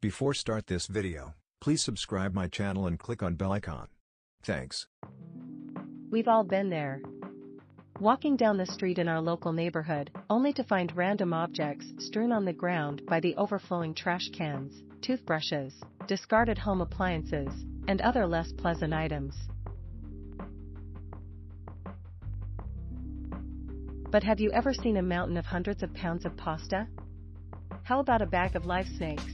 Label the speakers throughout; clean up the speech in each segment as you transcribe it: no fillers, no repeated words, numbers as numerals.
Speaker 1: Before start this video, please subscribe my channel and click on bell icon. Thanks.
Speaker 2: We've all been there. Walking down the street in our local neighborhood, only to find random objects strewn on the ground by the overflowing trash cans, toothbrushes, discarded home appliances, and other less pleasant items. But have you ever seen a mountain of hundreds of pounds of pasta? How about a bag of live snakes?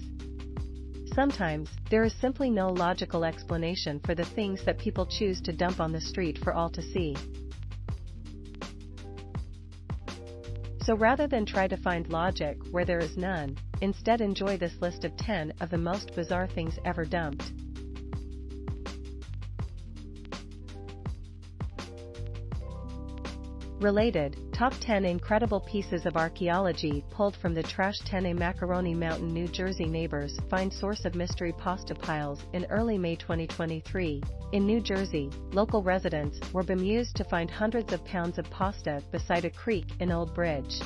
Speaker 2: Sometimes, there is simply no logical explanation for the things that people choose to dump on the street for all to see. So rather than try to find logic where there is none, instead enjoy this list of 10 of the most bizarre things ever dumped. Related, Top 10 Incredible Pieces of Archaeology pulled from the trash. 10 A Macaroni Mountain, New Jersey neighbors find source of mystery pasta piles. In early May 2023, in New Jersey, local residents were bemused to find hundreds of pounds of pasta beside a creek in Old Bridge.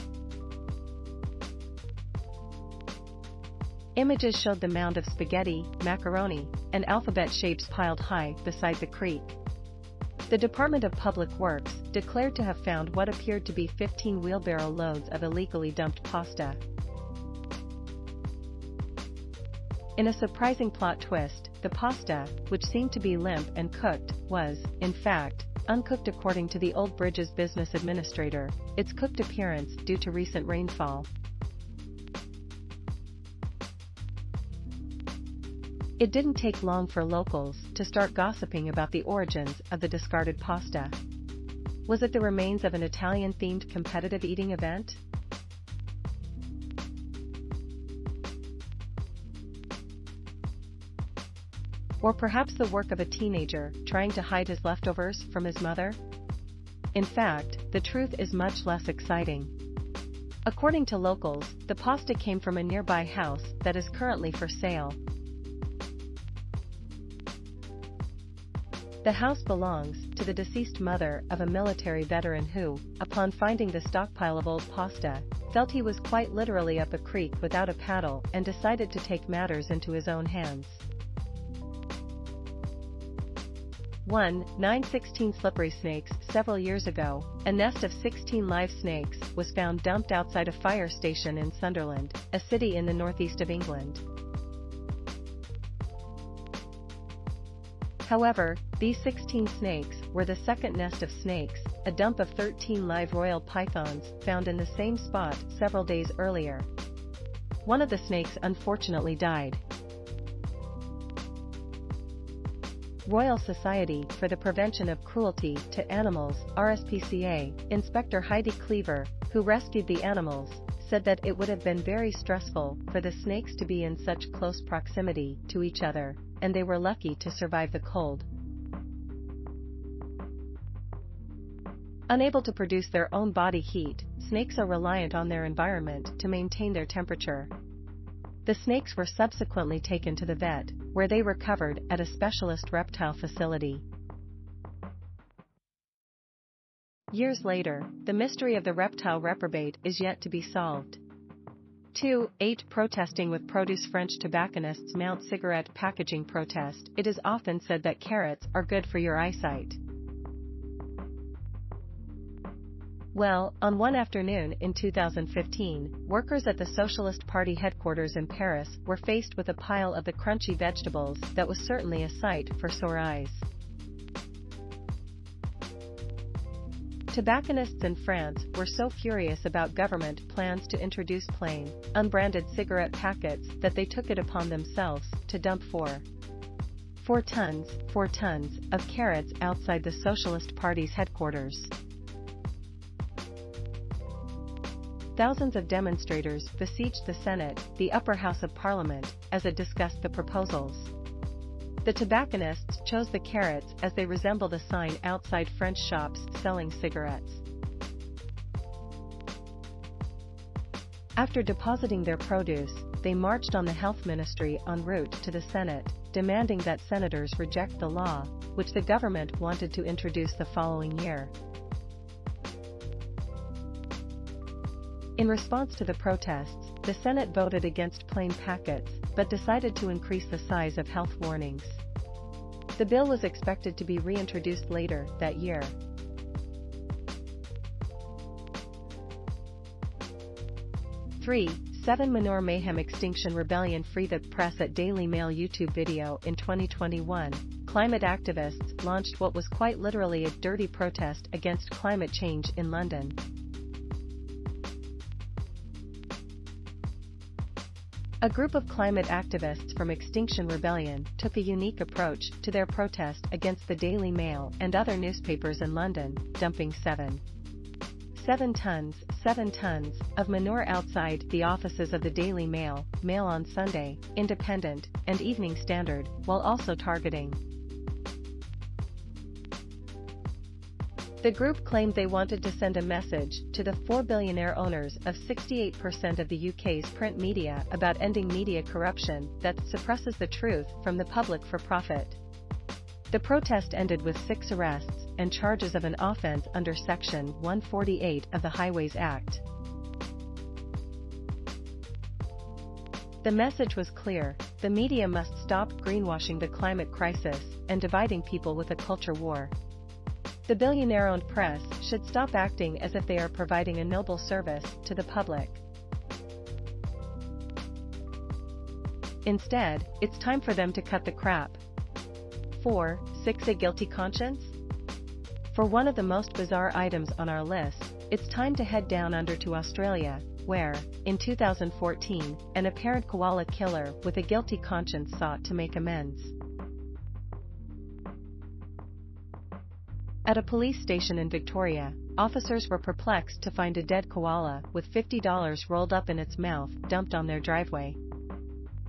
Speaker 2: Images showed the mound of spaghetti, macaroni, and alphabet shapes piled high beside the creek. The Department of Public Works declared to have found what appeared to be 15 wheelbarrow loads of illegally dumped pasta. In a surprising plot twist, the pasta, which seemed to be limp and cooked, was, in fact, uncooked according to the Old Bridge's business administrator, its cooked appearance due to recent rainfall. It didn't take long for locals to start gossiping about the origins of the discarded pasta. Was it the remains of an Italian-themed competitive eating event? Or perhaps the work of a teenager trying to hide his leftovers from his mother? In fact, the truth is much less exciting. According to locals, the pasta came from a nearby house that is currently for sale. The house belongs to the deceased mother of a military veteran who, upon finding the stockpile of old pasta, felt he was quite literally up a creek without a paddle and decided to take matters into his own hands. 1. 9/16 slippery snakes. Several years ago, a nest of 16 live snakes was found dumped outside a fire station in Sunderland, a city in the northeast of England. However, these 16 snakes were the second nest of snakes, a dump of 13 live royal pythons, found in the same spot several days earlier. One of the snakes unfortunately died. Royal Society for the Prevention of Cruelty to Animals, RSPCA, Inspector Heidi Cleaver, who rescued the animals, said that it would have been very stressful for the snakes to be in such close proximity to each other, and they were lucky to survive the cold. Unable to produce their own body heat, snakes are reliant on their environment to maintain their temperature. The snakes were subsequently taken to the vet, where they recovered at a specialist reptile facility. Years later, the mystery of the reptile reprobate is yet to be solved. 2. 8. Protesting with produce. French tobacconists mount cigarette packaging protest. It is often said that carrots are good for your eyesight. Well, on one afternoon in 2015, workers at the Socialist Party headquarters in Paris were faced with a pile of the crunchy vegetables that was certainly a sight for sore eyes. Tobacconists in France were so furious about government plans to introduce plain, unbranded cigarette packets that they took it upon themselves to dump 4 tons of carrots outside the Socialist Party's headquarters. Thousands of demonstrators besieged the Sénat, the upper house of Parliament, as it discussed the proposals. The tobacconists chose the carrots as they resemble the sign outside French shops selling cigarettes. After depositing their produce, they marched on the health ministry en route to the Senate, demanding that senators reject the law, which the government wanted to introduce the following year. In response to the protests, the Senate voted against plain packets, but decided to increase the size of health warnings. The bill was expected to be reintroduced later that year. 7 Manure Mayhem Extinction Rebellion FreeThe Press at Daily Mail YouTube video. In 2021, climate activists launched what was quite literally a dirty protest against climate change in London. A group of climate activists from Extinction Rebellion took a unique approach to their protest against the Daily Mail and other newspapers in London, dumping 7 tons of manure outside the offices of the Daily Mail, Mail on Sunday, Independent, and Evening Standard, while also targeting. The group claimed they wanted to send a message to the 4 billionaire owners of 68% of the UK's print media about ending media corruption that suppresses the truth from the public for profit. The protest ended with 6 arrests and charges of an offence under Section 148 of the Highways Act. The message was clear: the media must stop greenwashing the climate crisis and dividing people with a culture war. The billionaire-owned press should stop acting as if they are providing a noble service to the public. Instead, it's time for them to cut the crap. 6 A guilty conscience? For one of the most bizarre items on our list, it's time to head down under to Australia, where, in 2014, an apparent koala killer with a guilty conscience sought to make amends. At a police station in Victoria, officers were perplexed to find a dead koala with $50 rolled up in its mouth dumped on their driveway.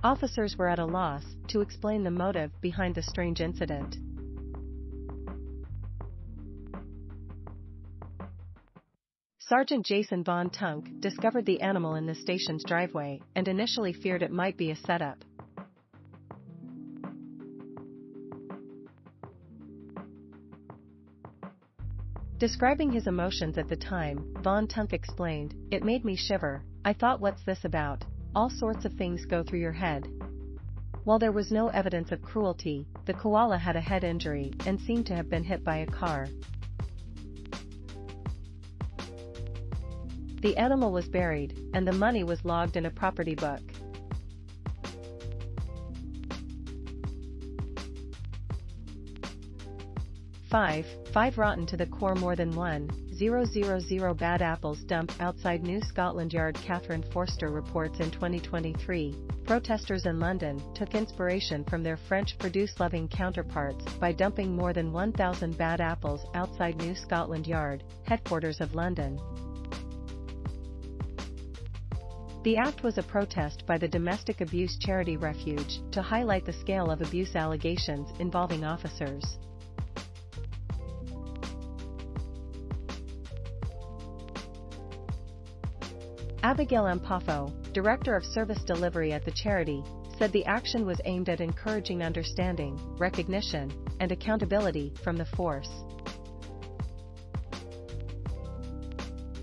Speaker 2: Officers were at a loss to explain the motive behind the strange incident. Sergeant Jason Von Tunk discovered the animal in the station's driveway and initially feared it might be a setup. Describing his emotions at the time, Von Tunk explained, "It made me shiver. I thought, what's this about? All sorts of things go through your head." While there was no evidence of cruelty, the koala had a head injury and seemed to have been hit by a car. The animal was buried, and the money was logged in a property book. Five rotten to the core. More than 1,000 bad apples dumped outside New Scotland Yard. Catherine Forster reports in 2023, protesters in London took inspiration from their French produce-loving counterparts by dumping more than 1,000 bad apples outside New Scotland Yard, headquarters of London. The act was a protest by the domestic abuse charity Refuge to highlight the scale of abuse allegations involving officers. Abigail Ampafo, director of service delivery at the charity, said the action was aimed at encouraging understanding, recognition, and accountability from the force.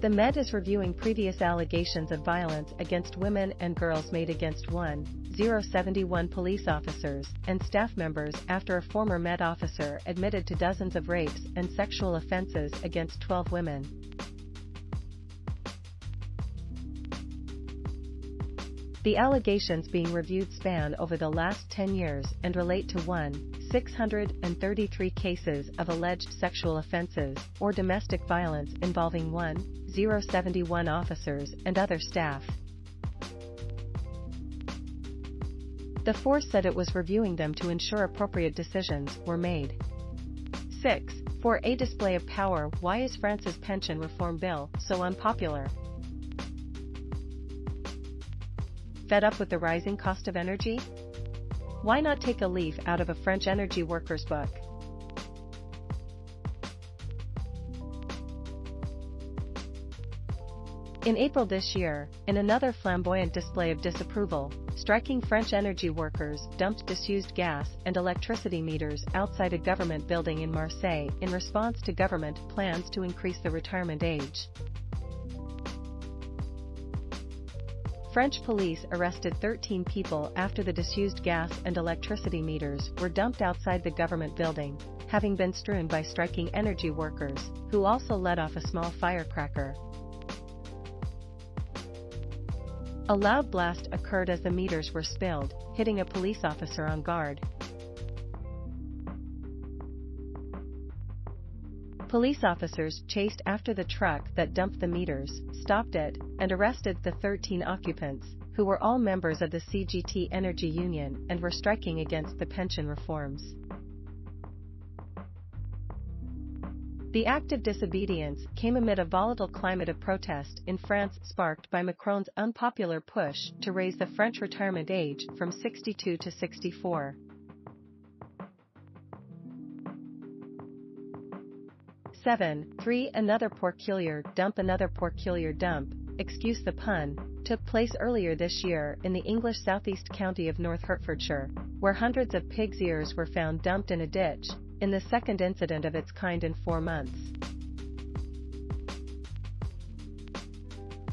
Speaker 2: The Met is reviewing previous allegations of violence against women and girls made against 1,071 police officers and staff members after a former Met officer admitted to dozens of rapes and sexual offences against 12 women. The allegations being reviewed span over the last 10 years and relate to 633 cases of alleged sexual offences or domestic violence involving 1,071 officers and other staff. The force said it was reviewing them to ensure appropriate decisions were made. 4 A display of power. Why is France's pension reform bill so unpopular? Fed up with the rising cost of energy? Why not take a leaf out of a French energy worker's book? In April this year, in another flamboyant display of disapproval, striking French energy workers dumped disused gas and electricity meters outside a government building in Marseille in response to government plans to increase the retirement age. French police arrested 13 people after the disused gas and electricity meters were dumped outside the government building, having been strewn by striking energy workers, who also let off a small firecracker. A loud blast occurred as the meters were spilled, hitting a police officer on guard. Police officers chased after the truck that dumped the meters, stopped it, and arrested the 13 occupants, who were all members of the CGT Energy Union and were striking against the pension reforms. The act of disobedience came amid a volatile climate of protest in France sparked by Macron's unpopular push to raise the French retirement age from 62 to 64. 7.3 Another peculiar dump, excuse the pun, took place earlier this year in the English southeast county of North Hertfordshire, where hundreds of pigs' ears were found dumped in a ditch, in the second incident of its kind in 4 months.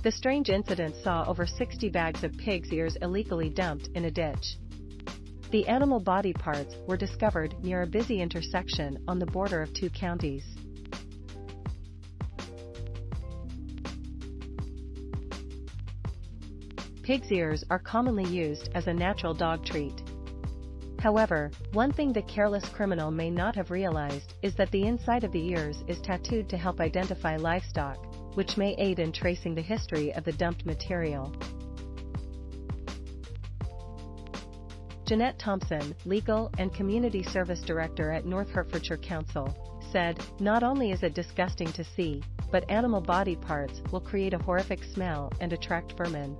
Speaker 2: The strange incident saw over 60 bags of pigs' ears illegally dumped in a ditch. The animal body parts were discovered near a busy intersection on the border of 2 counties. Pig's ears are commonly used as a natural dog treat. However, one thing the careless criminal may not have realized is that the inside of the ears is tattooed to help identify livestock, which may aid in tracing the history of the dumped material. Jeanette Thompson, Legal and Community Service Director at North Hertfordshire Council, said, "Not only is it disgusting to see, but animal body parts will create a horrific smell and attract vermin.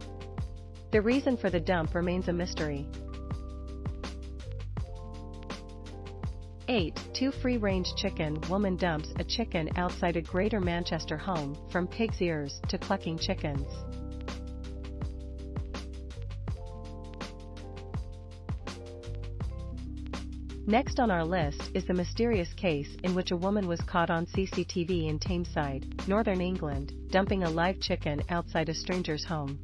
Speaker 2: The reason for the dump remains a mystery." 8. 2 Free-range chicken woman dumps a chicken outside a Greater Manchester home, from pig's ears to clucking chickens. Next on our list is the mysterious case in which a woman was caught on CCTV in Tameside, Northern England, dumping a live chicken outside a stranger's home.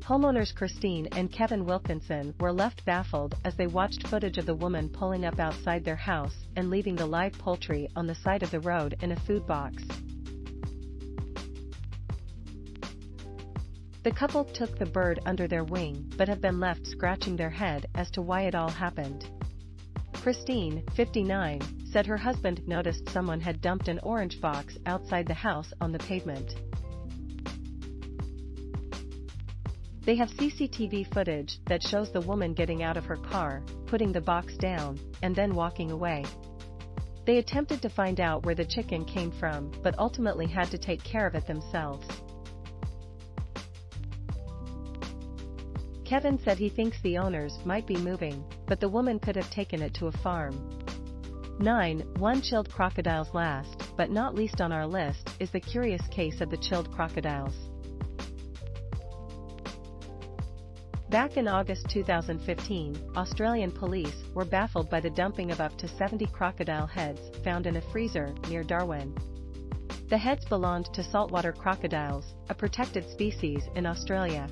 Speaker 2: Homeowners Christine and Kevin Wilkinson were left baffled as they watched footage of the woman pulling up outside their house and leaving the live poultry on the side of the road in a food box. The couple took the bird under their wing but have been left scratching their head as to why it all happened. Christine, 59, said her husband noticed someone had dumped an orange box outside the house on the pavement. They have CCTV footage that shows the woman getting out of her car, putting the box down, and then walking away. They attempted to find out where the chicken came from but ultimately had to take care of it themselves. Kevin said he thinks the owners might be moving, but the woman could have taken it to a farm. 9. 1 Chilled crocodiles. Last, but not least on our list, is the curious case of the chilled crocodiles. Back in August 2015, Australian police were baffled by the dumping of up to 70 crocodile heads found in a freezer near Darwin. The heads belonged to saltwater crocodiles, a protected species in Australia.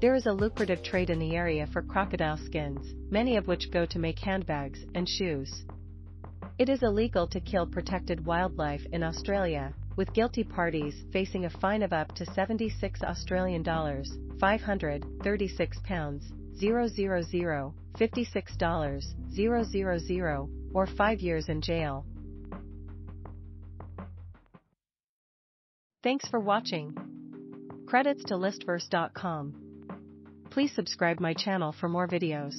Speaker 2: There is a lucrative trade in the area for crocodile skins, many of which go to make handbags and shoes. It is illegal to kill protected wildlife in Australia, with guilty parties facing a fine of up to $76 Australian dollars, £536, 000, $56, 000, or 5 years in jail. Thanks for watching. Credits to listverse.com. Please subscribe my channel for more videos.